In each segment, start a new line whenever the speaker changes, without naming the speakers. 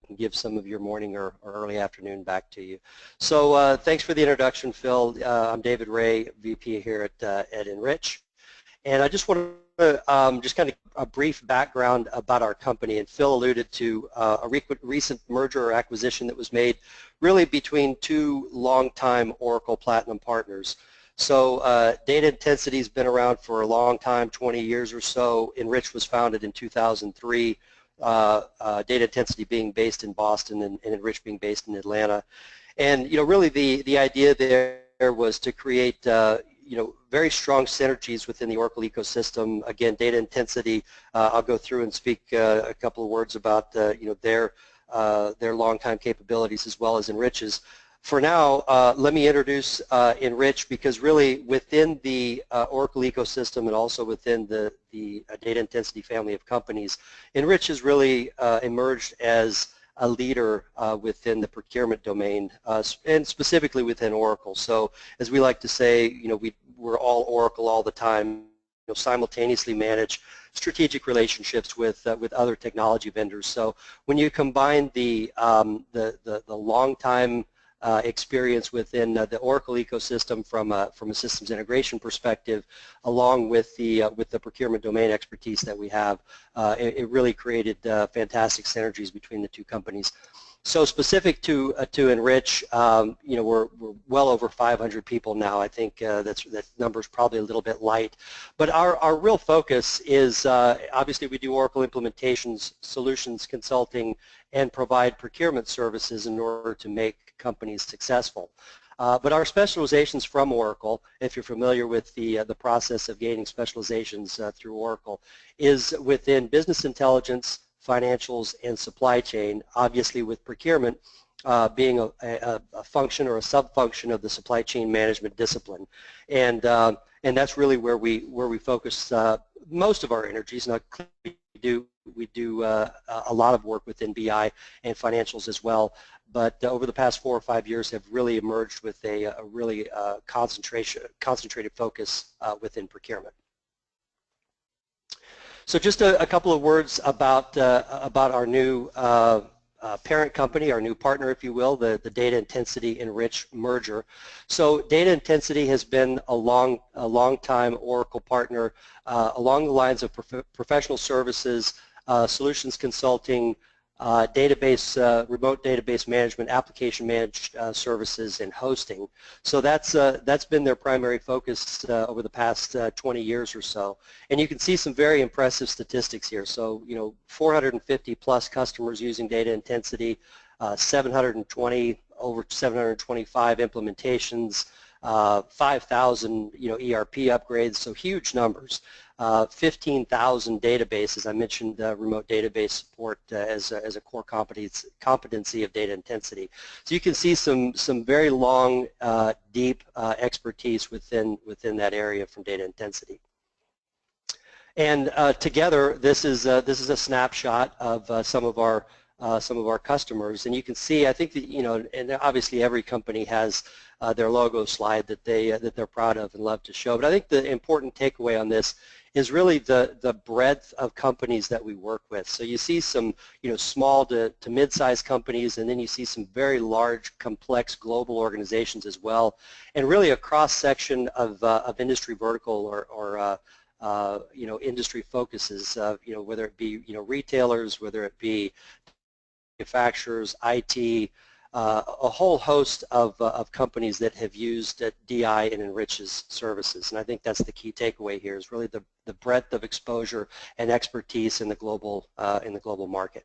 and give some of your morning or early afternoon back to you. So thanks for the introduction, Phil. I'm David Ray, VP here at Enrich. And I just want to just kind of a brief background about our company. And Phil alluded to a recent merger or acquisition that was made really between two longtime Oracle Platinum partners. So Data Intensity has been around for a long time, 20 years or so. Enrich was founded in 2003. Data Intensity being based in Boston and Enrich being based in Atlanta. And really the idea there was to create very strong synergies within the Oracle ecosystem. Again, Data Intensity, I'll go through and speak a couple of words about their long-time capabilities as well as Enrich's. For now, let me introduce Enrich, because really within the Oracle ecosystem and also within the Data Intensity family of companies, Enrich has really emerged as a leader within the procurement domain, and specifically within Oracle. So as we like to say, we're all Oracle all the time, simultaneously manage strategic relationships with other technology vendors. So when you combine the long-time experience within the Oracle ecosystem from a systems integration perspective, along with the procurement domain expertise that we have, it really created fantastic synergies between the two companies. So specific to Enrich, we're well over 500 people now. I think that number's probably a little bit light, but our real focus is obviously we do Oracle implementations, solutions consulting, and provide procurement services in order to make companies successful. But our specializations from Oracle, if you're familiar with the process of gaining specializations through Oracle, is within business intelligence, financials, and supply chain, obviously with procurement being a function or a sub-function of the supply chain management discipline. And that's really where we focus most of our energies. Now, we do a lot of work within BI and financials as well, but over the past 4 or 5 years have really emerged with a really concentrated focus within procurement. So just a couple of words about our new parent company, our new partner, if you will, the Data Intensity Enrich merger. So Data Intensity has been a long time Oracle partner along the lines of professional services, solutions consulting, remote database management, application managed services, and hosting. So that's been their primary focus over the past 20 years or so. And you can see some very impressive statistics here. So 450 plus customers using Data Intensity, 720, over 725 implementations, 5,000 ERP upgrades, so huge numbers. 15,000 databases. I mentioned remote database support as a core competency of Data Intensity. So you can see some very long, deep expertise within that area from Data Intensity. And together, this is a snapshot of some of our customers, and you can see. I think that and obviously every company has their logo slide that they're proud of and love to show. But I think the important takeaway on this is really the breadth of companies that we work with. So you see some small to mid-sized companies, and then you see some very large, complex global organizations as well, and really a cross-section of industry vertical or industry focuses. Whether it be retailers, whether it be manufacturers, IT, a whole host of companies that have used DI and Enrich's services. And I think that's the key takeaway here, is really the breadth of exposure and expertise in the global market.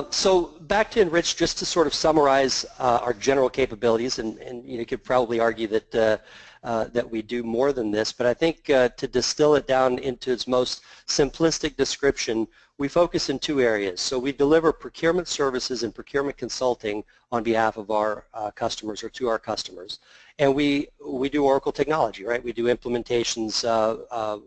So back to Enrich, just to sort of summarize our general capabilities, and you could probably argue that we do more than this, but I think to distill it down into its most simplistic description, we focus in two areas. So we deliver procurement services and procurement consulting on behalf of our customers, or to our customers. And we do Oracle technology, right? We do implementations of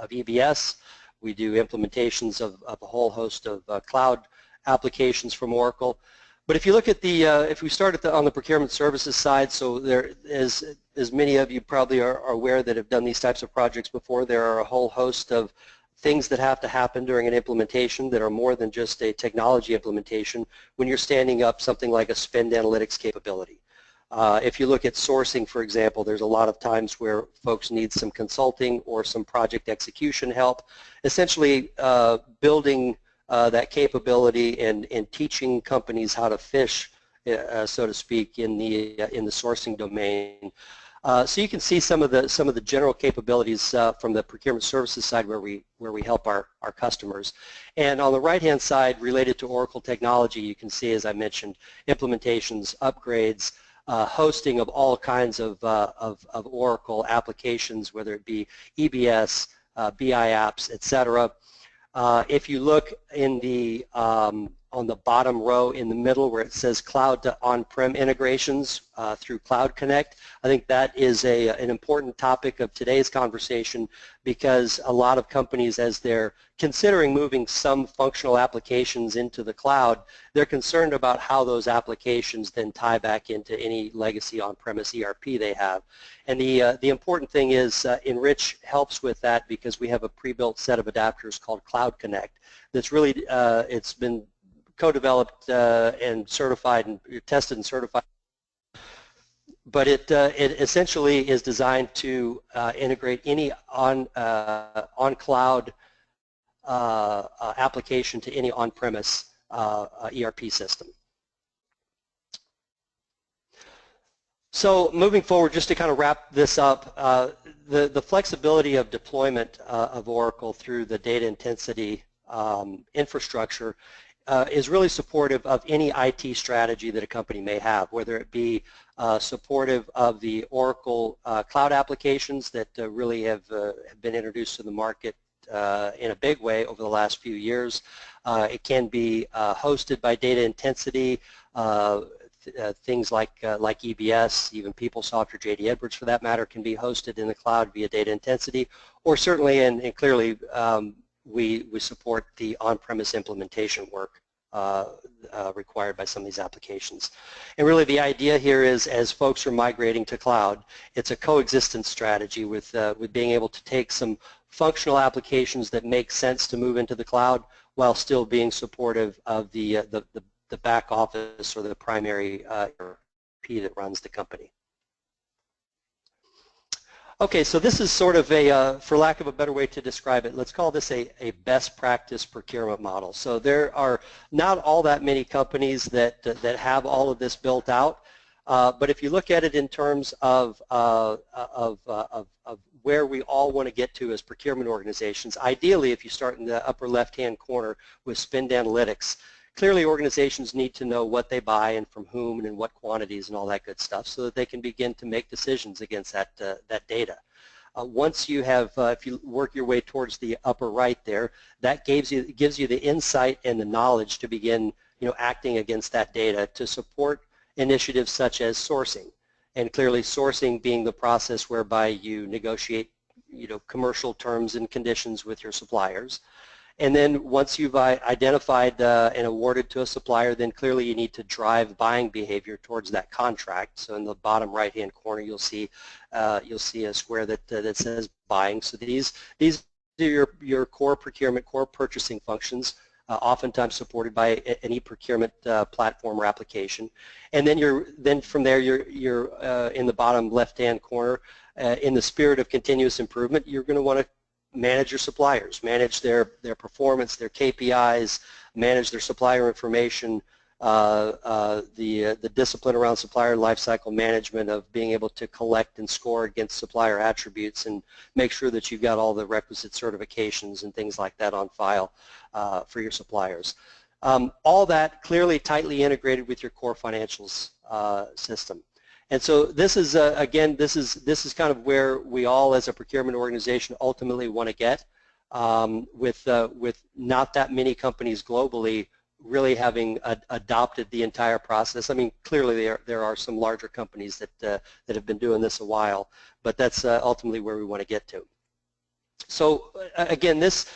EBS. We do implementations of a whole host of cloud applications from Oracle. But if you look at if we start on the procurement services side, so there is, as many of you probably are aware that have done these types of projects before, there are a whole host of things that have to happen during an implementation that are more than just a technology implementation when you're standing up something like a spend analytics capability. If you look at sourcing, for example, there's a lot of times where folks need some consulting or some project execution help. Essentially building that capability and teaching companies how to fish, so to speak, in the sourcing domain. So you can see some of the general capabilities from the procurement services side where we help our customers. And on the right-hand side, related to Oracle technology, you can see, as I mentioned, implementations, upgrades, hosting of all kinds of Oracle applications, whether it be EBS, BI apps, etc. If you look in the on the bottom row in the middle where it says cloud to on-prem integrations through Cloud Connect, I think that is an important topic of today's conversation, because a lot of companies, as they're considering moving some functional applications into the cloud, they're concerned about how those applications then tie back into any legacy on-premise ERP they have. And the important thing is Enrich helps with that, because we have a pre-built set of adapters called Cloud Connect that's really, it's been co-developed and certified and tested and certified, but it essentially is designed to integrate any on-cloud application to any on-premise ERP system. So moving forward, just to kind of wrap this up, the flexibility of deployment of Oracle through the data intensity infrastructure is really supportive of any IT strategy that a company may have, whether it be supportive of the Oracle cloud applications that really have been introduced to the market in a big way over the last few years. It can be hosted by data intensity, things like EBS, even PeopleSoft or JD Edwards for that matter, can be hosted in the cloud via data intensity, or certainly and clearly we support the on-premise implementation work required by some of these applications. And really the idea here is, as folks are migrating to cloud, it's a coexistence strategy with being able to take some functional applications that make sense to move into the cloud while still being supportive of the back office or the primary ERP that runs the company. Okay, so this is sort of a, for lack of a better way to describe it, let's call this a best practice procurement model. So there are not all that many companies that have all of this built out, but if you look at it in terms of where we all want to get to as procurement organizations, ideally if you start in the upper left-hand corner with spend analytics, clearly organizations need to know what they buy and from whom and in what quantities and all that good stuff so that they can begin to make decisions against that data. Once you have, if you work your way towards the upper right there, that gives you the insight and the knowledge to begin acting against that data to support initiatives such as sourcing. And clearly sourcing being the process whereby you negotiate commercial terms and conditions with your suppliers. And then once you've identified and awarded to a supplier, then clearly you need to drive buying behavior towards that contract. So in the bottom right-hand corner, you'll see a square that says buying. So these are your core procurement, core purchasing functions, oftentimes supported by an e-procurement platform or application. And then from there, you're in the bottom left-hand corner. In the spirit of continuous improvement, you're going to want to manage your suppliers, manage their performance, their KPIs, manage their supplier information, the discipline around supplier lifecycle management of being able to collect and score against supplier attributes and make sure that you've got all the requisite certifications and things like that on file for your suppliers. All that clearly tightly integrated with your core financials system. And so this is, again, this is kind of where we all as a procurement organization ultimately want to get, with not that many companies globally really having adopted the entire process. I mean, clearly there are some larger companies that have been doing this a while, but that's ultimately where we want to get to. So again, this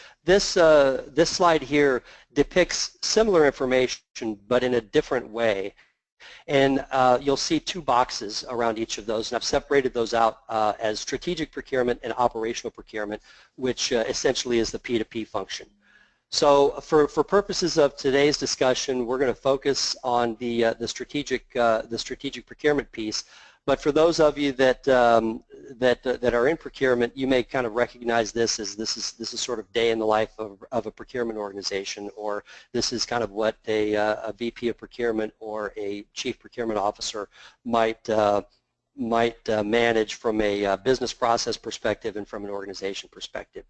slide here depicts similar information but in a different way. And you'll see two boxes around each of those, and I've separated those out as strategic procurement and operational procurement, which essentially is the P2P function. So for purposes of today's discussion, we're going to focus on the strategic procurement piece. But for those of you that that are in procurement, you may kind of recognize this as this is sort of day in the life of a procurement organization, or this is kind of what a VP of procurement or a chief procurement officer might manage from a business process perspective and from an organization perspective.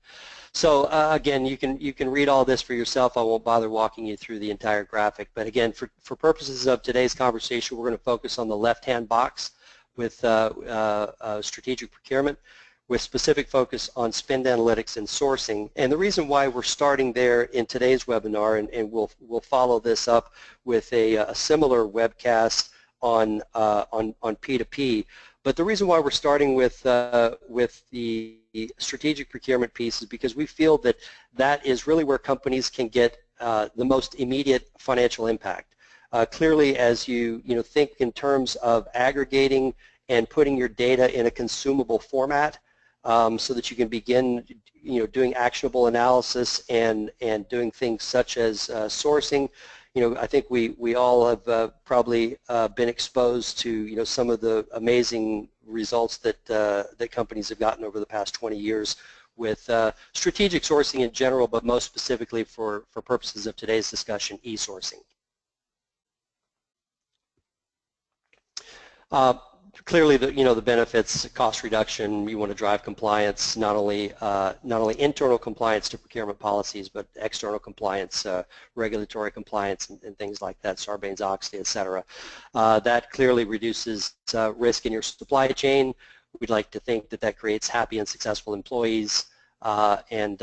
So again, you can read all this for yourself. I won't bother walking you through the entire graphic. But again, for purposes of today's conversation, we're going to focus on the left-hand box with strategic procurement, with specific focus on spend analytics and sourcing. And the reason why we're starting there in today's webinar, and we'll follow this up with a similar webcast on P2P. But the reason why we're starting with the strategic procurement piece is because we feel that that is really where companies can get the most immediate financial impact. Clearly, as you think in terms of aggregating and putting your data in a consumable format, so that you can begin doing actionable analysis and doing things such as sourcing. I think we all have probably been exposed to some of the amazing results that that companies have gotten over the past 20 years with strategic sourcing in general, but most specifically for purposes of today's discussion, e-sourcing. Clearly, the benefits: cost reduction. You want to drive compliance, not only internal compliance to procurement policies, but external compliance, regulatory compliance, and things like that, Sarbanes-Oxley, etc. That clearly reduces risk in your supply chain. We'd like to think that that creates happy and successful employees, and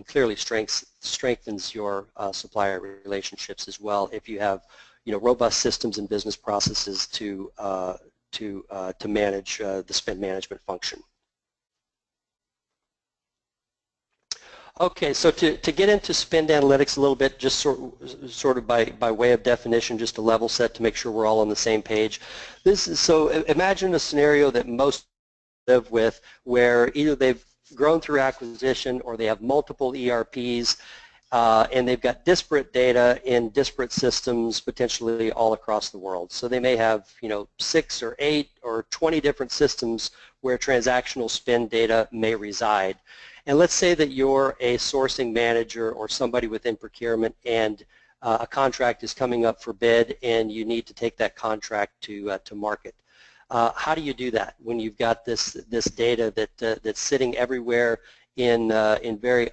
clearly strengthens your supplier relationships as well if you have robust systems and business processes to manage the spend management function. Okay, so to get into spend analytics a little bit, just sort of by way of definition, just a level set to make sure we're all on the same page. So imagine a scenario that most live with, where either they've grown through acquisition or they have multiple ERPs, and they've got disparate data in disparate systems, potentially all across the world. So they may have 6 or 8 or 20 different systems where transactional spend data may reside. And let's say that you're a sourcing manager or somebody within procurement, and a contract is coming up for bid, and you need to take that contract to market. How do you do that when you've got this data that's sitting everywhere in very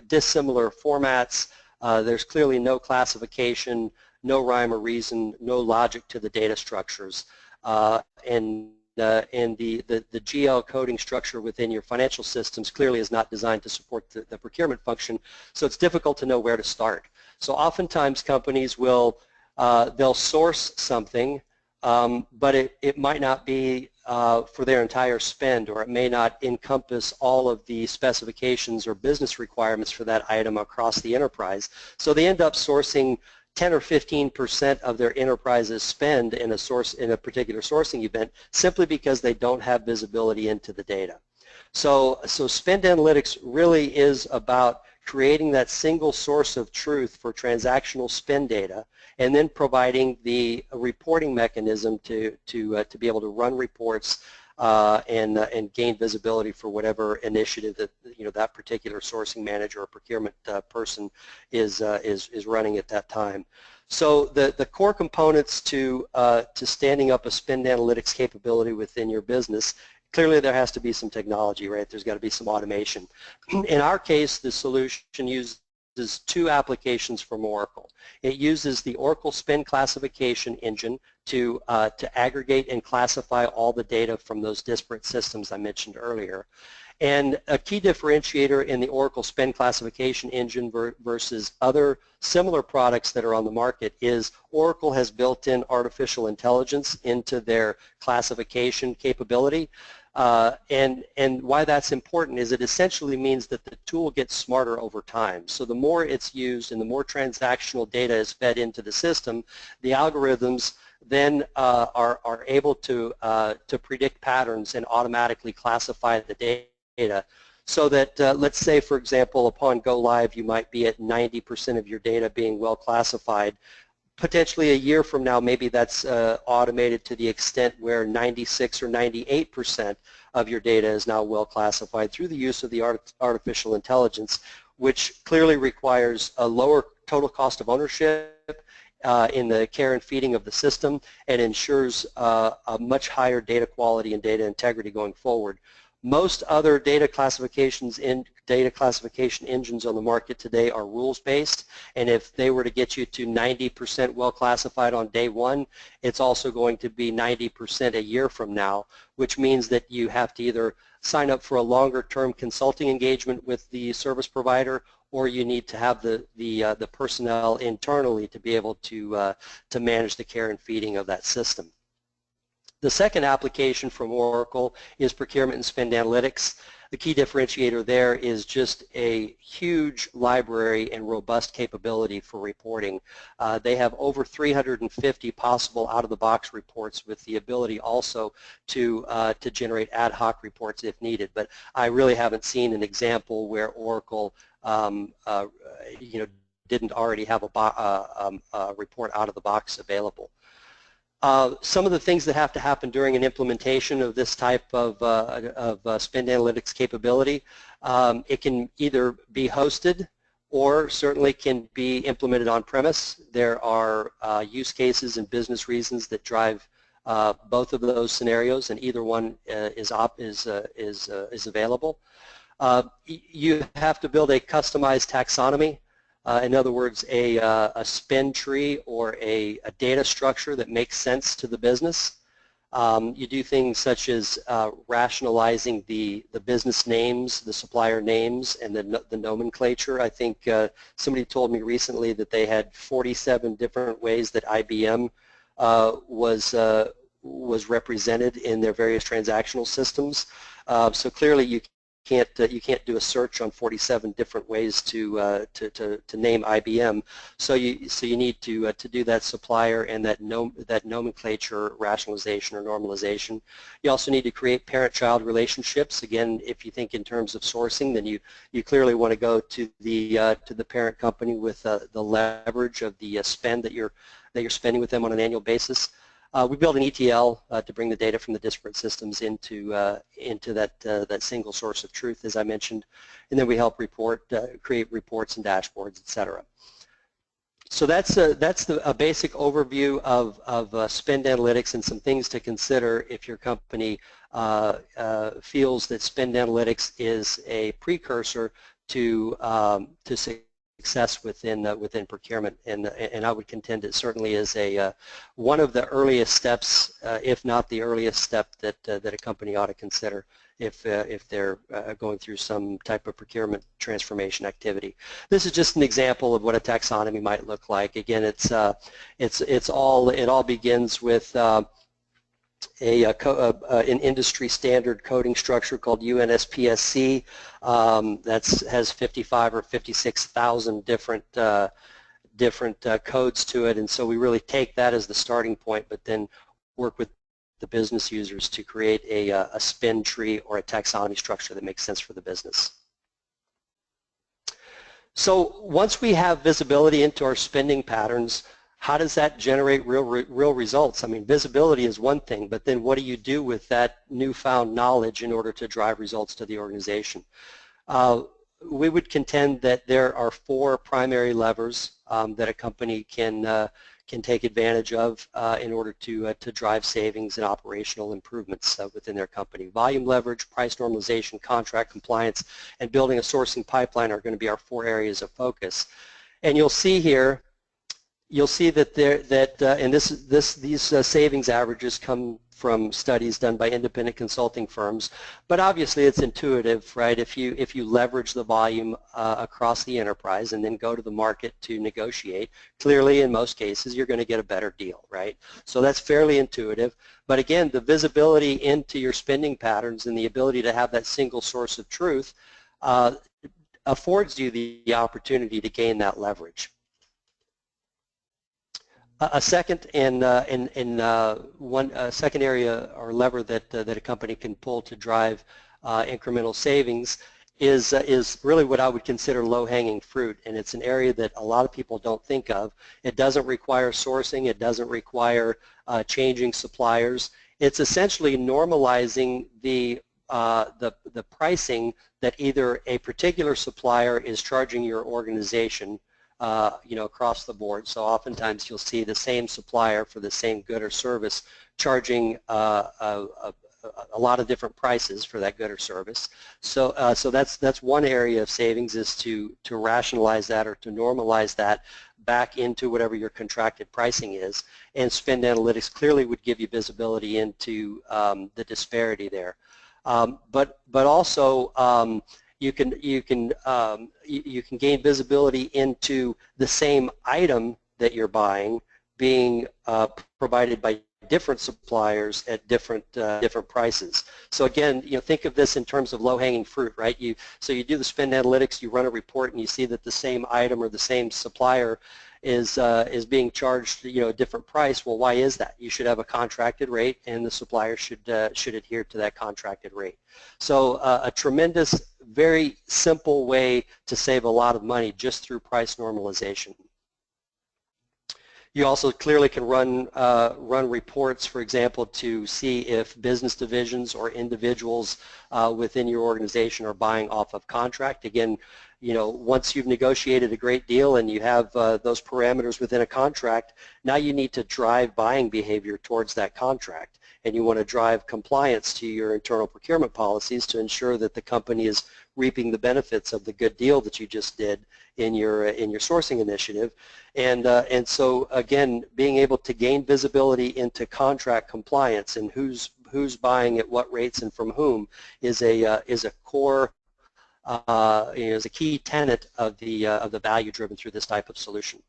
dissimilar formats? There's clearly no classification, no rhyme or reason, no logic to the data structures, and the GL coding structure within your financial systems clearly is not designed to support the procurement function, so it's difficult to know where to start. So oftentimes companies will they'll source something, but it might not be for their entire spend, or it may not encompass all of the specifications or business requirements for that item across the enterprise. So they end up sourcing 10 or 15% of their enterprise's spend in a particular sourcing event, simply because they don't have visibility into the data. So spend analytics really is about creating that single source of truth for transactional spend data, and then providing the reporting mechanism to be able to run reports and gain visibility for whatever initiative that that particular sourcing manager or procurement person is running at that time. So the core components to standing up a spend analytics capability within your business: clearly there has to be some technology, right? There's got to be some automation. In our case, the solution uses 2 applications from Oracle. It uses the Oracle Spend Classification Engine to aggregate and classify all the data from those disparate systems I mentioned earlier. And a key differentiator in the Oracle Spend Classification Engine versus other similar products that are on the market is Oracle has built in artificial intelligence into their classification capability. And why that's important is it essentially means that the tool gets smarter over time. So the more it's used and the more transactional data is fed into the system, the algorithms then are able to predict patterns and automatically classify the data, so that let's say, for example, upon go live you might be at 90% of your data being well classified. Potentially a year from now, maybe that's automated to the extent where 96 or 98% of your data is now well classified through the use of the artificial intelligence, which clearly requires a lower total cost of ownership in the care and feeding of the system, and ensures a much higher data quality and data integrity going forward. Most other data classification engines on the market today are rules-based, and if they were to get you to 90% well classified on day one, it's also going to be 90% a year from now, which means that you have to either sign up for a longer-term consulting engagement with the service provider, or you need to have the personnel internally to be able to manage the care and feeding of that system. The second application from Oracle is procurement and spend analytics. The key differentiator there is just a huge library and robust capability for reporting. They have over 350 possible out-of-the-box reports, with the ability also to generate ad hoc reports if needed. But I really haven't seen an example where Oracle didn't already have a report out of the box available. Some of the things that have to happen during an implementation of this type of spend analytics capability, it can either be hosted or certainly can be implemented on-premise. There are use cases and business reasons that drive both of those scenarios, and either one is available. You have to build a customized taxonomy. In other words, a spend tree or a data structure that makes sense to the business. You do things such as rationalizing the business names, the supplier names, and the nomenclature. I think somebody told me recently that they had 47 different ways that IBM was represented in their various transactional systems. So clearly you can't do a search on 47 different ways to name IBM. So you need to do that supplier and that nomenclature rationalization or normalization. You also need to create parent-child relationships. Again, if you think in terms of sourcing, then you clearly want to go to the parent company with the leverage of the spend that you're spending with them on an annual basis. We build an ETL to bring the data from the disparate systems into that single source of truth, as I mentioned, and then we help create reports and dashboards, etc. So that's a basic overview of spend analytics and some things to consider if your company feels that spend analytics is a precursor to success within procurement, and I would contend it certainly is one of the earliest steps, if not the earliest step that a company ought to consider if they're going through some type of procurement transformation activity. This is just an example of what a taxonomy might look like. Again, it all begins with an industry standard coding structure called UNSPSC that has 55 or 56,000 different codes to it, and so we really take that as the starting point, but then work with the business users to create a spend tree or a taxonomy structure that makes sense for the business. So once we have visibility into our spending patterns, how does that generate real results? I mean, visibility is one thing, but then what do you do with that newfound knowledge in order to drive results to the organization? We would contend that there are 4 primary levers that a company can take advantage of in order to drive savings and operational improvements within their company. Volume leverage, price normalization, contract compliance, and building a sourcing pipeline are going to be our 4 areas of focus. And you'll see here, that these savings averages come from studies done by independent consulting firms, but obviously it's intuitive, right? If you leverage the volume across the enterprise and then go to the market to negotiate, clearly in most cases you're going to get a better deal, right? So that's fairly intuitive, but again, the visibility into your spending patterns and the ability to have that single source of truth affords you the opportunity to gain that leverage. A second second area or lever that a company can pull to drive incremental savings is really what I would consider low-hanging fruit, and it's an area that a lot of people don't think of. It doesn't require sourcing. It doesn't require changing suppliers. It's essentially normalizing the pricing that either a particular supplier is charging your organization across the board. So oftentimes you'll see the same supplier for the same good or service charging a lot of different prices for that good or service. So so that's one area of savings, is to rationalize that or to normalize that back into whatever your contracted pricing is. And spend analytics clearly would give you visibility into the disparity there. But also you can gain visibility into the same item that you're buying being provided by different suppliers at different prices. So again, think of this in terms of low-hanging fruit, right? So you do the spend analytics, you run a report, and you see that the same item or the same supplier is being charged a different price. Well, why is that? You should have a contracted rate, and the supplier should adhere to that contracted rate. So a tremendous, very simple way to save a lot of money just through price normalization. You also clearly can run reports, for example, to see if business divisions or individuals within your organization are buying off of contract. Again, once you've negotiated a great deal and you have those parameters within a contract, now you need to drive buying behavior towards that contract, and you want to drive compliance to your internal procurement policies to ensure that the company is reaping the benefits of the good deal that you just did in your sourcing initiative. And so again, being able to gain visibility into contract compliance and who's buying at what rates and from whom is a core is a key tenet of the value driven through this type of solution.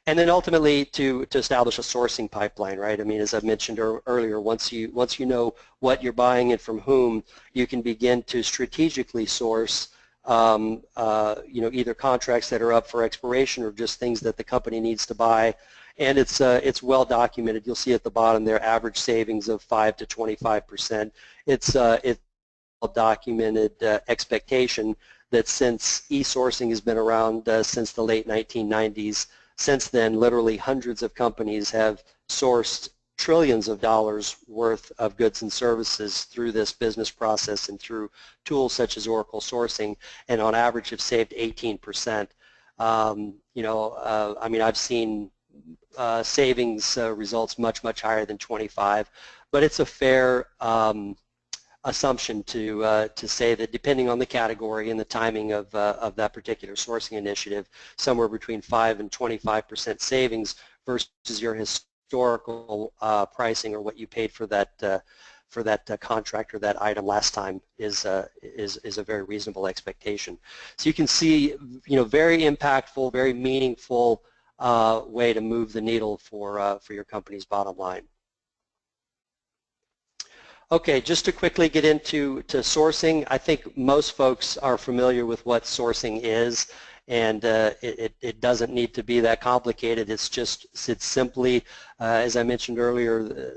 And then ultimately to establish a sourcing pipeline, right? I mean, as I mentioned earlier, once you know what you're buying and from whom, you can begin to strategically source either contracts that are up for expiration or just things that the company needs to buy. And it's well documented. You'll see at the bottom there average savings of 5 to 25%. It's well documented expectation that since e-sourcing has been around since the late 1990s, since then literally hundreds of companies have sourced trillions of dollars worth of goods and services through this business process and through tools such as Oracle Sourcing, and on average have saved 18%. I mean, I've seen savings results much higher than 25, but it's a fair assumption to say that depending on the category and the timing of that particular sourcing initiative, somewhere between 5 and 25% savings versus your historical pricing or what you paid for that contract or that item last time is a very reasonable expectation. So you can see, very impactful, very meaningful way to move the needle for your company's bottom line. Okay, just to quickly get into sourcing, I think most folks are familiar with what sourcing is, and it doesn't need to be that complicated. It's simply, as I mentioned earlier,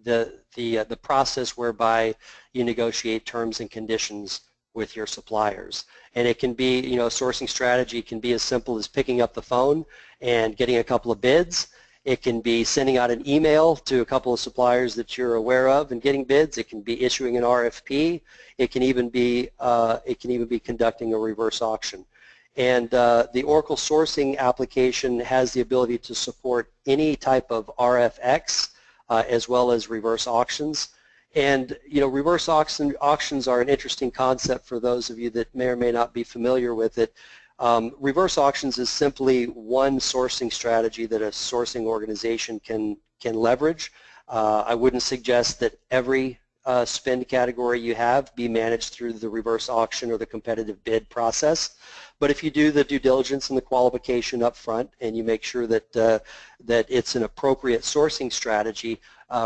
the process whereby you negotiate terms and conditions with your suppliers. And it can be, a sourcing strategy can be as simple as picking up the phone and getting a couple of bids. It can be sending out an email to a couple of suppliers that you're aware of and getting bids. It can be issuing an RFP. It can even be conducting a reverse auction. And the Oracle Sourcing application has the ability to support any type of RFX as well as reverse auctions. And reverse auctions are an interesting concept for those of you that may or may not be familiar with it. Reverse auctions is simply one sourcing strategy that a sourcing organization can leverage. I wouldn't suggest that every spend category you have be managed through the reverse auction or the competitive bid process. But if you do the due diligence and the qualification up front and you make sure that that it's an appropriate sourcing strategy,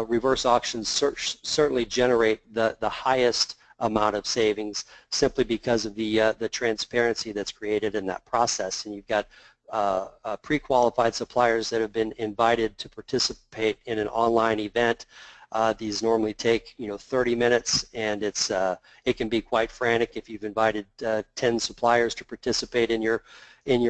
reverse auctions certainly generate the highest amount of savings simply because of the transparency that's created in that process. And you've got pre-qualified suppliers that have been invited to participate in an online event. These normally take 30 minutes, and it can be quite frantic. If you've invited 10 suppliers to participate in your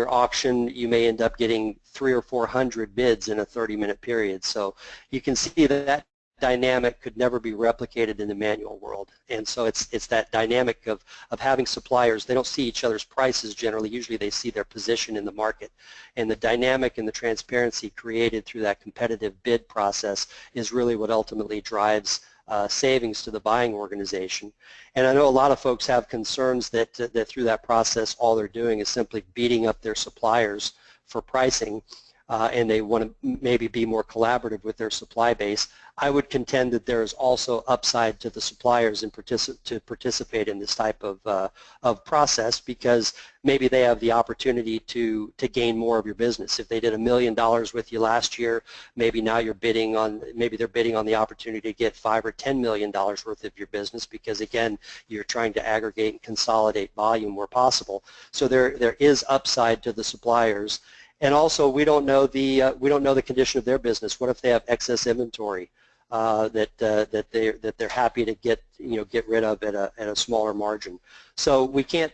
auction, you may end up getting 300 or 400 bids in a 30-minute period. So you can see that dynamic could never be replicated in the manual world. And so it's that dynamic of having suppliers. They don't see each other's prices generally. Usually they see their position in the market. And the dynamic and the transparency created through that competitive bid process is really what ultimately drives savings to the buying organization. And I know a lot of folks have concerns that through that process all they're doing is simply beating up their suppliers for pricing, and they want to maybe be more collaborative with their supply base. I would contend that there is also upside to the suppliers to participate in this type of process, because maybe they have the opportunity to gain more of your business. If they did $1 million with you last year, maybe now they're bidding on the opportunity to get $5 or $10 million worth of your business, because again, you're trying to aggregate and consolidate volume where possible. So there is upside to the suppliers. And also, we don't know the condition of their business. What if they have excess inventory that they're happy to get rid of at a smaller margin? So we can't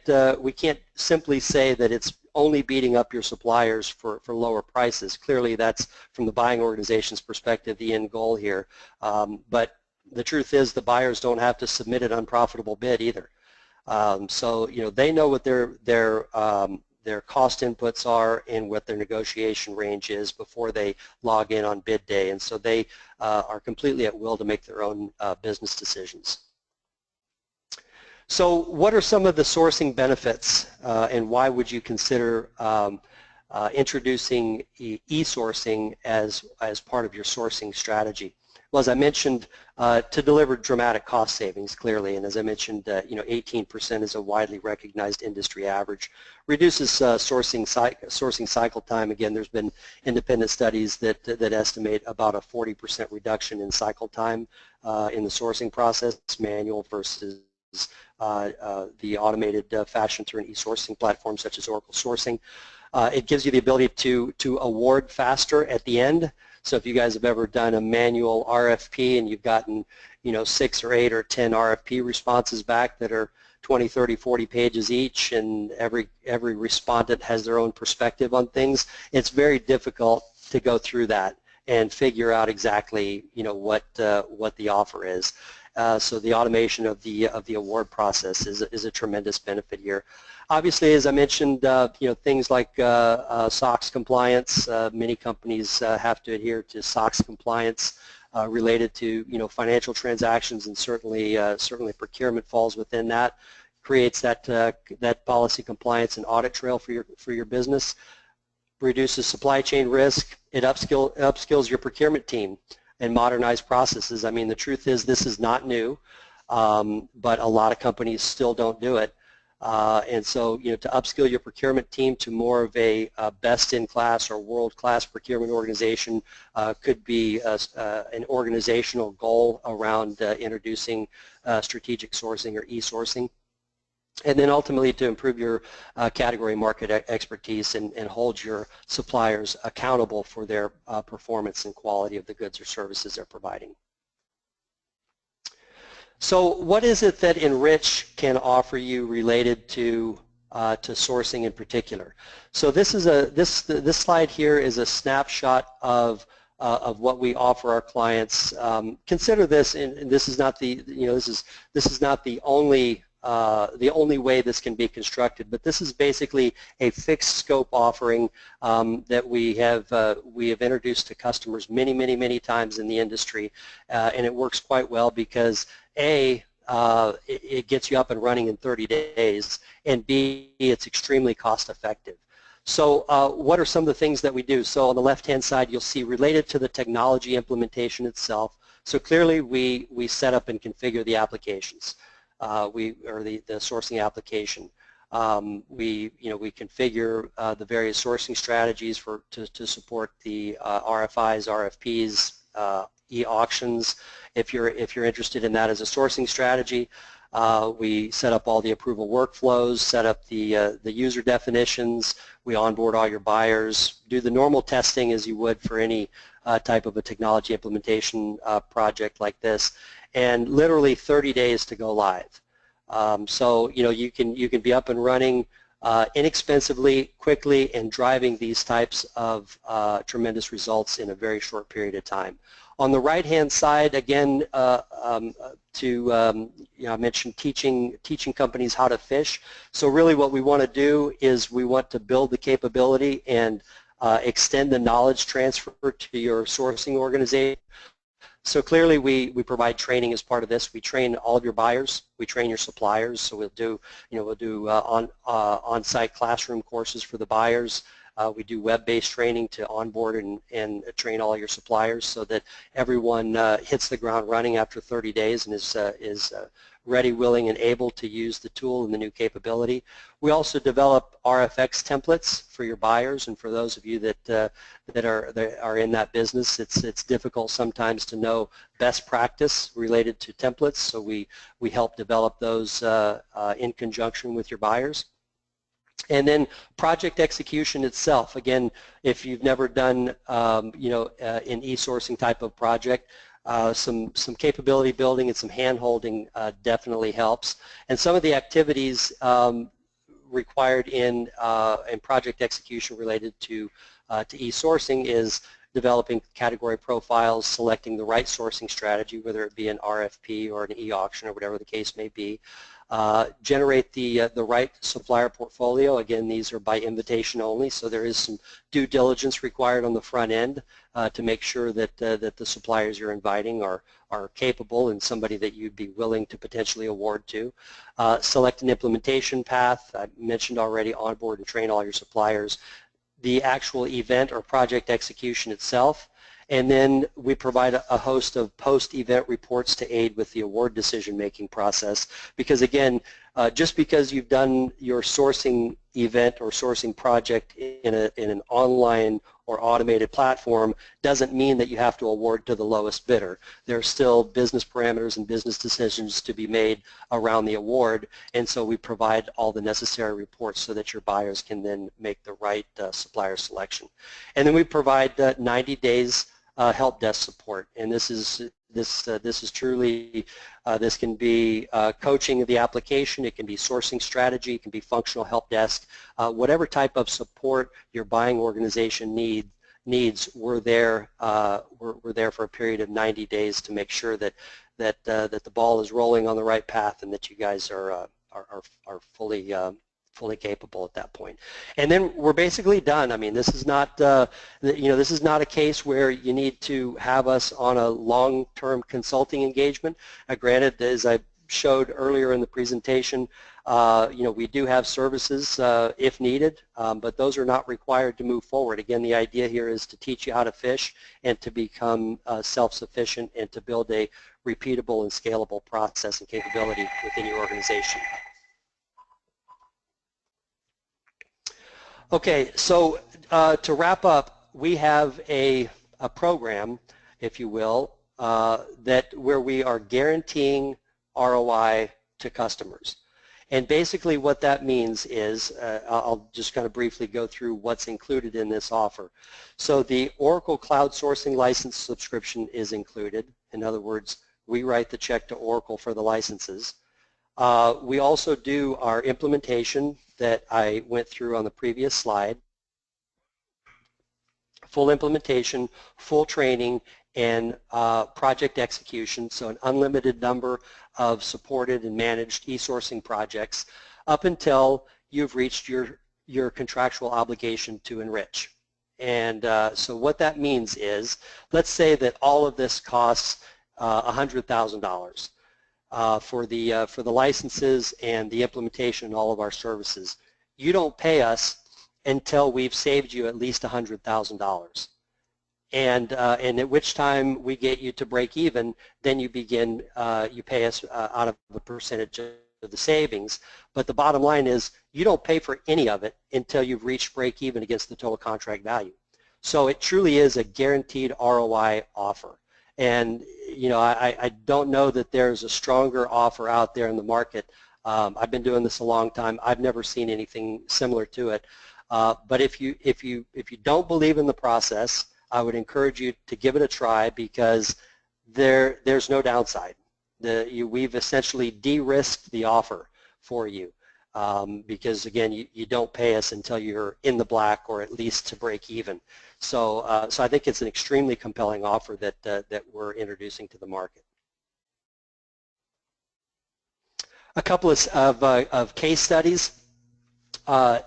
simply say that it's only beating up your suppliers for lower prices. Clearly, that's from the buying organization's perspective the end goal here. But the truth is, the buyers don't have to submit an unprofitable bid either. So they know what their cost inputs are and what their negotiation range is before they log in on bid day, and so they are completely at will to make their own business decisions. So what are some of the sourcing benefits, and why would you consider introducing e-sourcing as part of your sourcing strategy? Well, as I mentioned, to deliver dramatic cost savings, clearly, and as I mentioned, 18% is a widely recognized industry average. Reduces sourcing cycle time. Again, there's been independent studies that estimate about a 40% reduction in cycle time in the sourcing process, manual versus the automated fashion through an e-sourcing platform such as Oracle Sourcing. It gives you the ability to award faster at the end. So if you guys have ever done a manual RFP and you've gotten 6 or 8 or 10 RFP responses back that are 20, 30, 40 pages each, and every respondent has their own perspective on things, it's very difficult to go through that and figure out exactly what the offer is. So the automation of the award process is a tremendous benefit here. Obviously, as I mentioned, things like SOX compliance. Many companies have to adhere to SOX compliance related to financial transactions, and certainly procurement falls within that. Creates that policy compliance and audit trail for your business. Reduces supply chain risk. It upskills your procurement team and modernize processes. I mean, the truth is this is not new, but a lot of companies still don't do it. And so, to upskill your procurement team to more of a best-in-class or world-class procurement organization could be an organizational goal around introducing strategic sourcing or e-sourcing. And then ultimately to improve your category market expertise and hold your suppliers accountable for their performance and quality of the goods or services they're providing. So what is it that Enrich can offer you related to sourcing in particular? So this is this slide here is a snapshot of what we offer our clients. Consider this, and this is not the this is not the only way this can be constructed, but this is basically a fixed scope offering that we have introduced to customers many times in the industry, and it works quite well because A, it gets you up and running in 30 days, and B, it's extremely cost effective. So what are some of the things that we do? So on the left-hand side, you'll see related to the technology implementation itself. So clearly we set up and configure the applications. The sourcing application. We configure the various sourcing strategies to support the RFIs, RFPs, e-auctions. If you're interested in that as a sourcing strategy, We set up all the approval workflows, set up the user definitions, we onboard all your buyers, do the normal testing as you would for any type of a technology implementation project like this, and literally 30 days to go live. So you can be up and running inexpensively, quickly, and driving these types of tremendous results in a very short period of time. On the right-hand side, again, I mentioned teaching companies how to fish. So really what we want to do is we want to build the capability and extend the knowledge transfer to your sourcing organization. So clearly we provide training as part of this. We train all of your buyers. We train your suppliers. So we'll do on-site classroom courses for the buyers. We do web-based training to onboard and train all your suppliers so that everyone hits the ground running after 30 days and is ready, willing, and able to use the tool and the new capability. We also develop RFX templates for your buyers, and for those of you that are in that business, it's difficult sometimes to know best practice related to templates, so we help develop those in conjunction with your buyers. And then project execution itself. Again, if you've never done an e-sourcing type of project, some capability building and some hand-holding definitely helps. And some of the activities required in project execution related to e-sourcing is developing category profiles, selecting the right sourcing strategy, whether it be an RFP or an e-auction or whatever the case may be. Generate the right supplier portfolio. Again, these are by invitation only, so there is some due diligence required on the front end to make sure that the suppliers you're inviting are capable and somebody that you'd be willing to potentially award to. Select an implementation path. I mentioned already, onboard and train all your suppliers. The actual event or project execution itself. And then we provide a host of post-event reports to aid with the award decision-making process. Because again, just because you've done your sourcing event or sourcing project in an online or automated platform doesn't mean that you have to award to the lowest bidder. There are still business parameters and business decisions to be made around the award, and so we provide all the necessary reports so that your buyers can then make the right supplier selection. And then we provide 90 days help desk support, and this is truly this can be coaching of the application, it can be sourcing strategy, it can be functional help desk, whatever type of support your buying organization needs. We're there for a period of 90 days to make sure that the ball is rolling on the right path and that you guys are fully capable at that point. And then we're basically done. I mean, this is not this is not a case where you need to have us on a long-term consulting engagement. Granted, as I showed earlier in the presentation, we do have services if needed, but those are not required to move forward. Again, the idea here is to teach you how to fish and to become self-sufficient and to build a repeatable and scalable process and capability within your organization. Okay, so to wrap up, we have a program, if you will, where we are guaranteeing ROI to customers. And basically what that means is, I'll just kind of briefly go through what's included in this offer. So the Oracle Cloud Sourcing License subscription is included. In other words, we write the check to Oracle for the licenses. We also do our implementation that I went through on the previous slide, full implementation, full training, and project execution, so an unlimited number of supported and managed e-sourcing projects up until you've reached your contractual obligation to enrich. And so what that means is, let's say that all of this costs $100,000. For the licenses and the implementation and all of our services. You don't pay us until we've saved you at least $100,000. And at which time we get you to break even, then you begin, you pay us out of a percentage of the savings. But the bottom line is you don't pay for any of it until you've reached break even against the total contract value. So it truly is a guaranteed ROI offer. And I don't know that there's a stronger offer out there in the market. I've been doing this a long time. I've never seen anything similar to it. But if you don't believe in the process, I would encourage you to give it a try, because there's no downside. We've essentially de-risked the offer for you, because again, you don't pay us until you're in the black, or at least to break even. So so I think it's an extremely compelling offer that we're introducing to the market. A couple of case studies.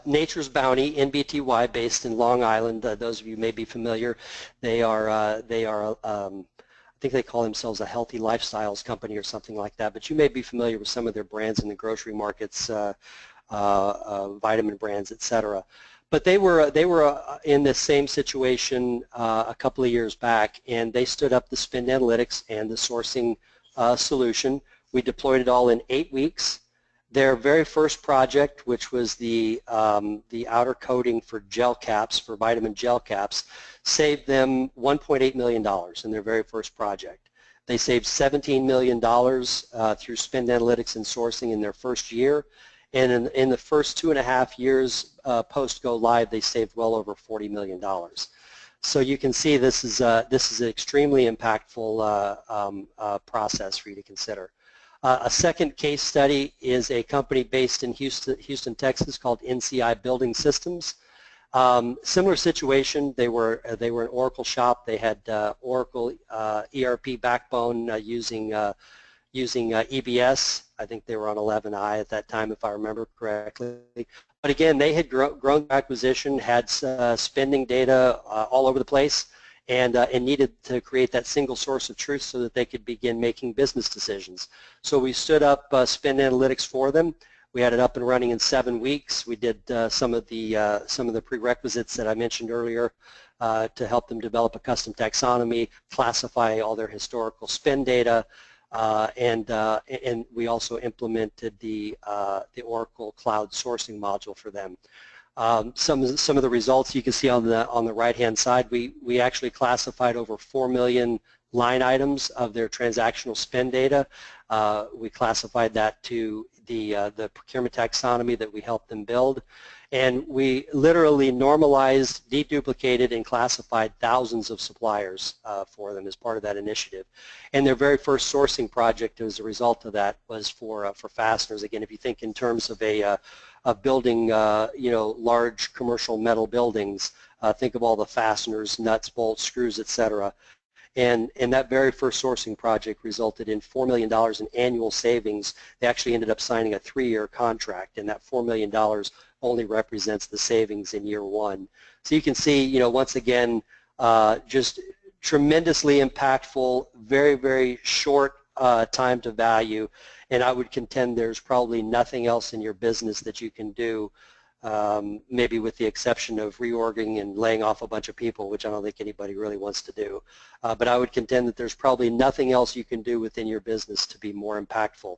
Nature's Bounty, NBTY, based in Long Island. Those of you may be familiar. They are I think they call themselves a healthy lifestyles company or something like that. But you may be familiar with some of their brands in the grocery markets, vitamin brands, etc. But they were in the same situation a couple of years back, and they stood up the spend analytics and the sourcing solution. We deployed it all in 8 weeks. Their very first project, which was the outer coating for gel caps, for vitamin gel caps, saved them $1.8 million in their very first project. They saved $17 million through spend analytics and sourcing in their first year. And in the first 2.5 years post-go live, they saved well over $40 million. So you can see this is an extremely impactful process for you to consider. A second case study is a company based in Houston, Texas, called NCI Building Systems. Similar situation. They were an Oracle shop. They had Oracle ERP backbone using EBS. I think they were on 11i at that time, if I remember correctly. But again, they had grown acquisition, had spending data all over the place, and needed to create that single source of truth so that they could begin making business decisions. So we stood up spend analytics for them. We had it up and running in 7 weeks. We did some of the prerequisites that I mentioned earlier to help them develop a custom taxonomy, classify all their historical spend data, and we also implemented the Oracle Cloud sourcing module for them. Some of the results you can see on the right-hand side. We actually classified over 4 million line items of their transactional spend data. We classified that to the procurement taxonomy that we helped them build, and we literally normalized, deduplicated, and classified thousands of suppliers for them as part of that initiative. And their very first sourcing project as a result of that was for fasteners. Again, if you think in terms of of building large commercial metal buildings, think of all the fasteners, nuts, bolts, screws, etc. And that very first sourcing project resulted in $4 million in annual savings. They actually ended up signing a 3-year contract, and that $4 million only represents the savings in year 1. So you can see, once again, just tremendously impactful, very, very short time to value, and I would contend there's probably nothing else in your business that you can do, maybe with the exception of reorging and laying off a bunch of people, which I don't think anybody really wants to do. But I would contend that there's probably nothing else you can do within your business to be more impactful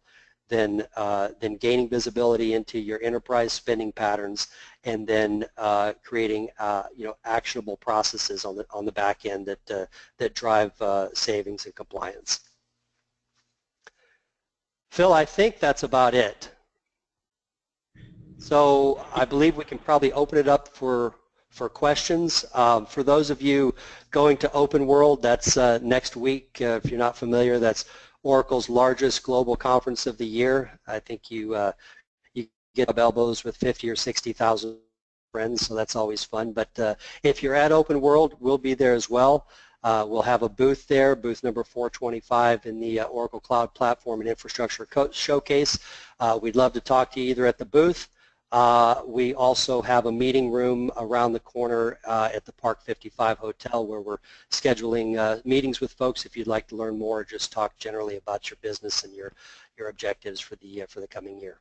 than gaining visibility into your enterprise spending patterns, and then creating actionable processes on the back end that drive savings and compliance. Phil, I think that's about it. So I believe we can probably open it up for questions. For those of you going to Open World, that's next week. If you're not familiar, that's Oracle's largest global conference of the year. I think you get up elbows with 50 or 60,000 friends, so that's always fun. But if you're at Open World, we'll be there as well. We'll have a booth there, booth number 425 in the Oracle Cloud Platform and Infrastructure Showcase. We'd love to talk to you either at the booth. We also have a meeting room around the corner at the Park 55 Hotel, where we're scheduling meetings with folks if you'd like to learn more or just talk generally about your business and your objectives for the coming year.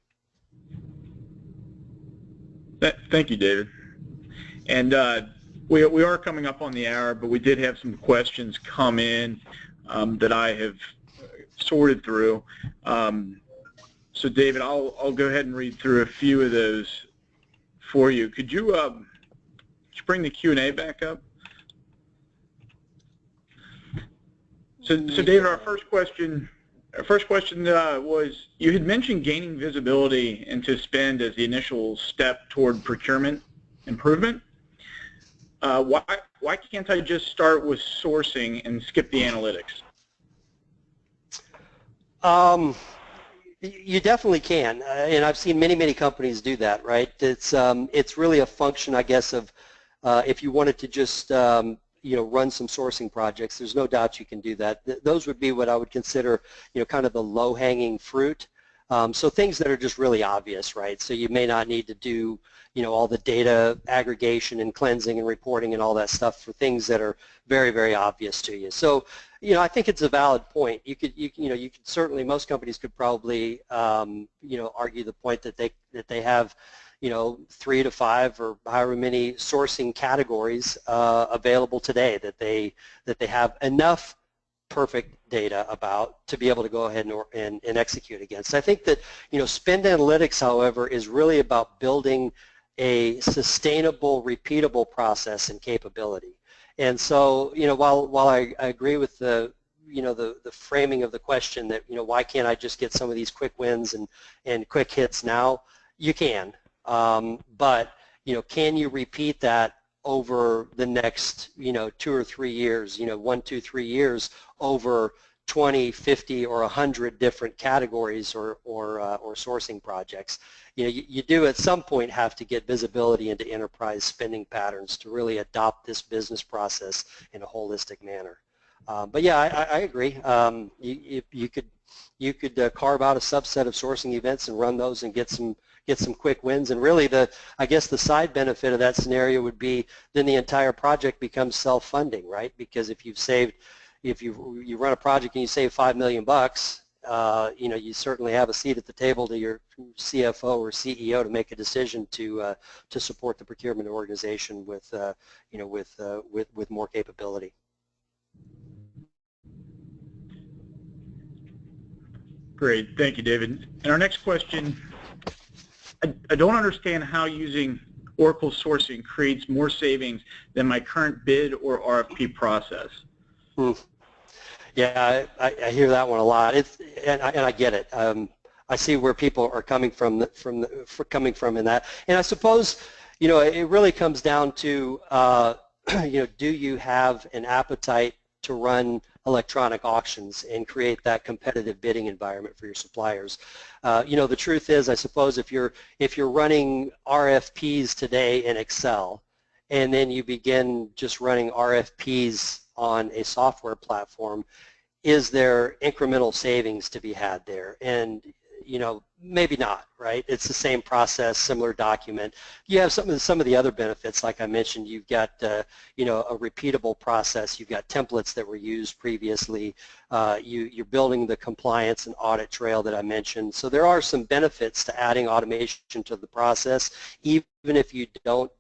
Thank you, David. And we are coming up on the hour, but we did have some questions come in that I have sorted through. So David, I'll go ahead and read through a few of those for you. Could you bring the Q&A back up? So David, our first question was, you had mentioned gaining visibility into spend as the initial step toward procurement improvement. Why can't I just start with sourcing and skip the analytics?
You definitely can, and I've seen many companies do that. Right? It's really a function, I guess, of if you wanted to just run some sourcing projects. There's no doubt you can do that. Those would be what I would consider kind of the low-hanging fruit. So things that are just really obvious, right? So you may not need to do all the data aggregation and cleansing and reporting and all that stuff for things that are very obvious to you. So I think it's a valid point. You could certainly, most companies could probably argue the point that they have 3 to 5 or however many sourcing categories available today that they have enough perfect data about to be able to go ahead and execute against. I think that spend analytics, however, is really about building a sustainable, repeatable process and capability. And so while I agree with the framing of the question that why can't I just get some of these quick wins and quick hits now? You can, but can you repeat that over the next 2 or 3 years, 1, 2, 3 years over 20, 50, or 100 different categories or sourcing projects? You do at some point have to get visibility into enterprise spending patterns to really adopt this business process in a holistic manner. But yeah, I agree. You could carve out a subset of sourcing events and run those and get some quick wins. And really, I guess the side benefit of that scenario would be then the entire project becomes self-funding, right? Because if you run a project and you save $5 million, you certainly have a seat at the table to your CFO or CEO to make a decision to support the procurement organization with more capability.
Great, thank you, David. And our next question, I don't understand how using Oracle sourcing creates more savings than my current bid or RFP process.
Yeah, I hear that one a lot. And I get it. I see where people are coming from in that. And I suppose it really comes down to do you have an appetite to run electronic auctions and create that competitive bidding environment for your suppliers? The truth is, I suppose, if you're running RFPs today in Excel, and then you begin just running RFPs on a software platform, is there incremental savings to be had there? And maybe not, right? It's the same process, similar document. You have some of the other benefits, like I mentioned. You've got a repeatable process. You've got templates that were used previously. You're building the compliance and audit trail that I mentioned. So there are some benefits to adding automation to the process, even if you don't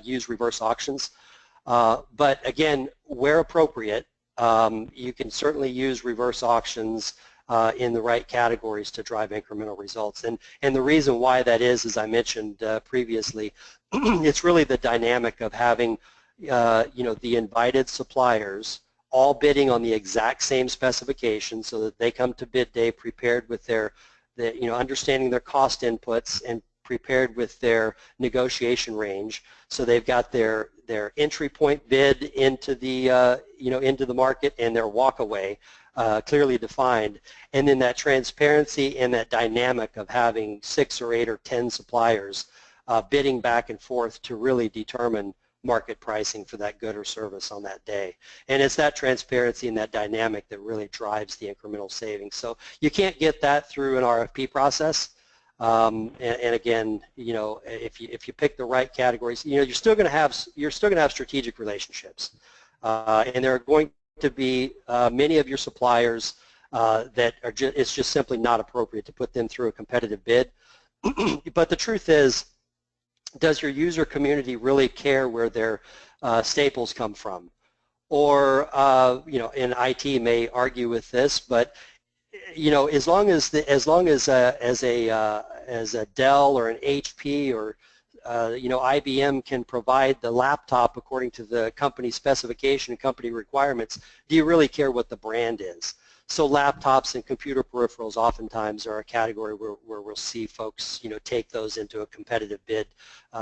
use reverse auctions. But again, where appropriate, you can certainly use reverse auctions in the right categories to drive incremental results. And the reason why that is, as I mentioned previously, it's really the dynamic of having the invited suppliers all bidding on the exact same specification, so that they come to bid day prepared with their understanding their cost inputs and prepared with their negotiation range. So they've got their entry point bid into the into the market and their walkaway clearly defined, and then that transparency and that dynamic of having 6 or 8 or 10 suppliers bidding back and forth to really determine market pricing for that good or service on that day. And it's that transparency and that dynamic that really drives the incremental savings. So you can't get that through an RFP process. And again, if you pick the right categories, you're still going to have strategic relationships, and there are going to be many of your suppliers that are it's just simply not appropriate to put them through a competitive bid. But the truth is, does your user community really care where their staples come from? Or and IT may argue with this, but as long as a Dell or an HP or IBM can provide the laptop according to the company specification and company requirements. Do you really care what the brand is? So laptops and computer peripherals oftentimes are a category where we'll see folks, take those into a competitive bid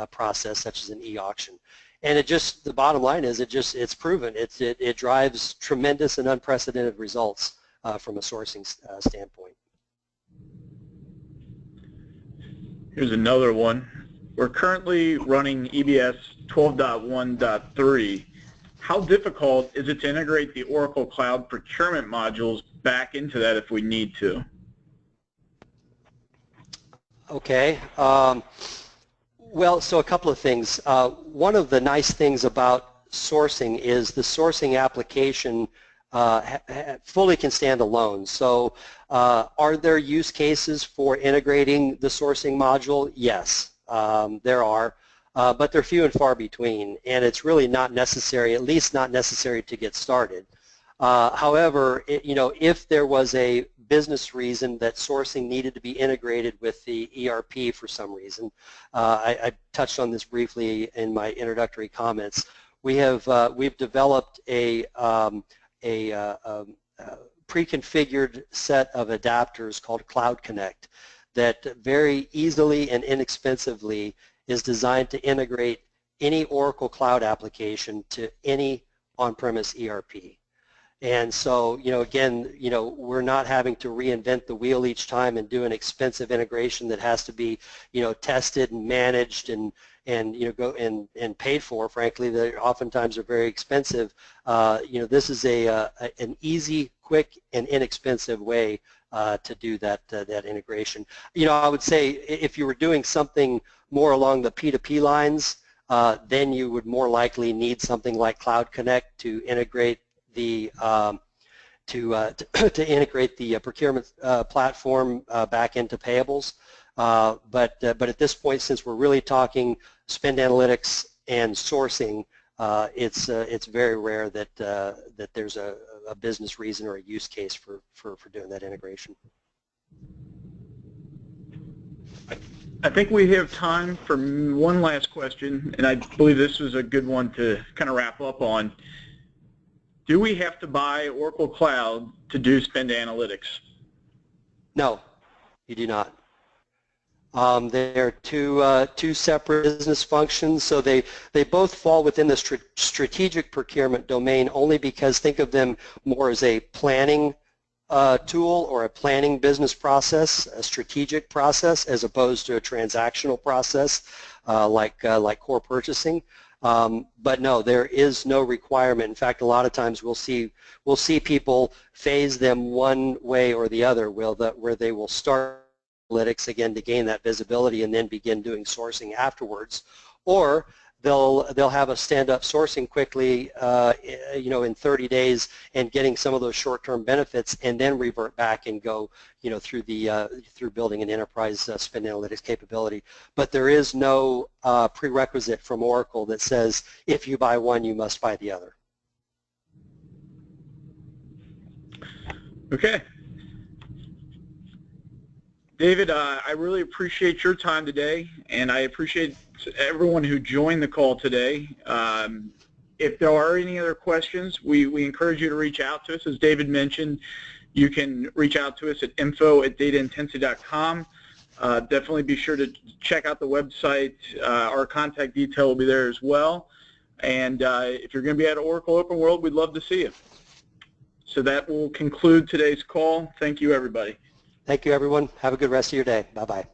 process, such as an e-auction. And the bottom line is it's proven. It drives tremendous and unprecedented results from a sourcing standpoint.
Here's another one. We're currently running EBS 12.1.3. How difficult is it to integrate the Oracle Cloud procurement modules back into that if we need to?
Okay. Well, so a couple of things. One of the nice things about sourcing is the sourcing application fully can stand alone. So are there use cases for integrating the sourcing module? Yes, there are. But they're few and far between, and it's really not necessary, at least not necessary to get started. However, if there was a business reason that sourcing needed to be integrated with the ERP for some reason, I touched on this briefly in my introductory comments. We've developed a pre-configured set of adapters called Cloud Connect that very easily and inexpensively is designed to integrate any Oracle Cloud application to any on-premise ERP. And so, again, we're not having to reinvent the wheel each time and do an expensive integration that has to be, tested and managed and paid for. Frankly, they oftentimes are very expensive. This is an easy, quick, and inexpensive way to do that integration. I would say if you were doing something more along the P2P lines, then you would more likely need something like Cloud Connect to integrate the to integrate the procurement platform back into payables. But at this point, since we're really talking spend analytics and sourcing, it's very rare that that there's a business reason or a use case for doing that integration.
I think we have time for one last question, and I believe this was a good one to kind of wrap up on. Do we have to buy Oracle Cloud to do spend analytics?
No, you do not. They're two separate business functions, so they both fall within the strategic procurement domain only because think of them more as a planning tool or a planning business process, a strategic process, as opposed to a transactional process like core purchasing. But no, there is no requirement. In fact, a lot of times we'll see people phase them one way or the other, where they will start analytics again to gain that visibility and then begin doing sourcing afterwards, or they'll have a stand-up sourcing quickly, in 30 days and getting some of those short-term benefits, and then revert back and go, through building an enterprise spend analytics capability. But there is no prerequisite from Oracle that says if you buy one, you must buy the other.
Okay. David, I really appreciate your time today, and I appreciate everyone who joined the call today. If there are any other questions, we encourage you to reach out to us. As David mentioned, you can reach out to us at info@dataintensity.com. Definitely be sure to check out the website. Our contact detail will be there as well. And if you're going to be at Oracle Open World, we'd love to see you. So that will conclude today's call. Thank you, everybody.
Thank you, everyone. Have a good rest of your day. Bye-bye.